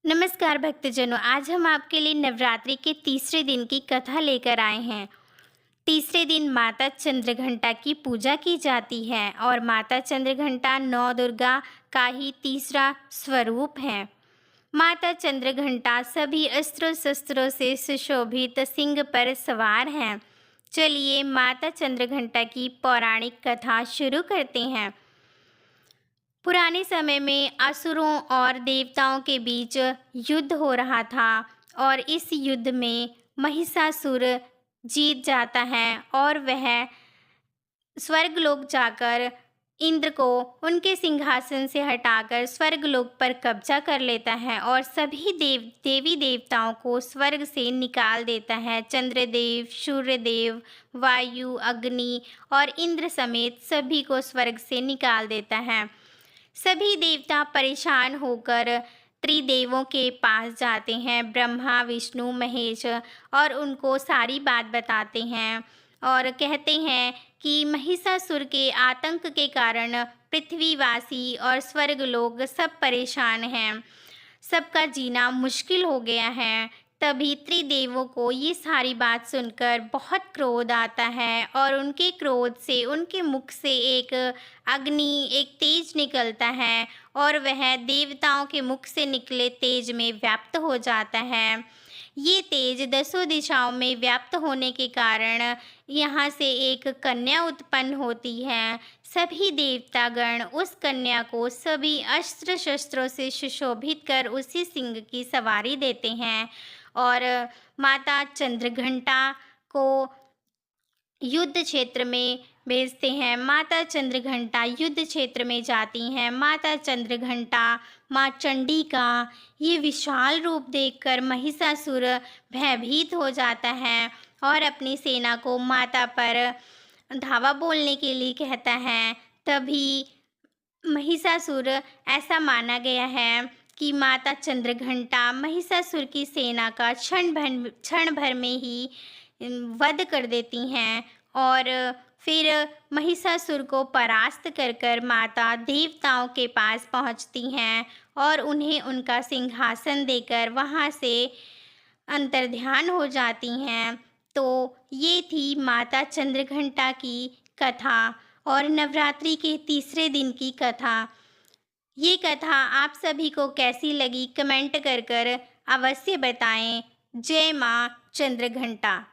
नमस्कार भक्तजनों, आज हम आपके लिए नवरात्रि के तीसरे दिन की कथा लेकर आए हैं। तीसरे दिन माता चंद्रघंटा की पूजा की जाती है और माता चंद्रघंटा नौ दुर्गा का ही तीसरा स्वरूप है। माता चंद्रघंटा सभी अस्त्रों शस्त्रों से सुशोभित सिंह पर सवार हैं। चलिए माता चंद्रघंटा की पौराणिक कथा शुरू करते हैं। पुराने समय में असुरों और देवताओं के बीच युद्ध हो रहा था और इस युद्ध में महिषासुर जीत जाता है और वह स्वर्गलोक जाकर इंद्र को उनके सिंहासन से हटाकर स्वर्गलोक पर कब्जा कर लेता है और सभी देवी देवताओं को स्वर्ग से निकाल देता है। चंद्रदेव, सूर्यदेव, वायु, अग्नि और इंद्र समेत सभी को स्वर्ग से निकाल देता है। सभी देवता परेशान होकर त्रिदेवों के पास जाते हैं, ब्रह्मा, विष्णु, महेश, और उनको सारी बात बताते हैं और कहते हैं कि महिषासुर के आतंक के कारण पृथ्वीवासी और स्वर्ग लोग सब परेशान हैं, सबका जीना मुश्किल हो गया है। तभी त्रिदेवों को ये सारी बात सुनकर बहुत क्रोध आता है और उनके क्रोध से उनके मुख से एक अग्नि, एक तेज निकलता है और वह देवताओं के मुख से निकले तेज में व्याप्त हो जाता है। ये तेज दसों दिशाओं में व्याप्त होने के कारण यहाँ से एक कन्या उत्पन्न होती है। सभी देवतागण उस कन्या को सभी अस्त्र शस्त्रों से सुशोभित कर उसी सिंह की सवारी देते हैं और माता चंद्रघंटा को युद्ध क्षेत्र में भेजते हैं। माता चंद्रघंटा युद्ध क्षेत्र में जाती हैं। माता चंद्रघंटा, माँ चंडी का ये विशाल रूप देखकर महिषासुर भयभीत हो जाता है और अपनी सेना को माता पर धावा बोलने के लिए कहता है। तभी महिषासुर, ऐसा माना गया है कि माता चंद्रघंटा महिषासुर की सेना का क्षण भर में ही वध कर देती हैं और फिर महिषासुर को परास्त कर माता देवताओं के पास पहुंचती हैं और उन्हें उनका सिंहासन देकर वहां से अंतर्ध्यान हो जाती हैं। तो ये थी माता चंद्रघंटा की कथा और नवरात्रि के तीसरे दिन की कथा। ये कथा आप सभी को कैसी लगी कमेंट कर अवश्य बताएं। जय माँ चंद्रघंटा।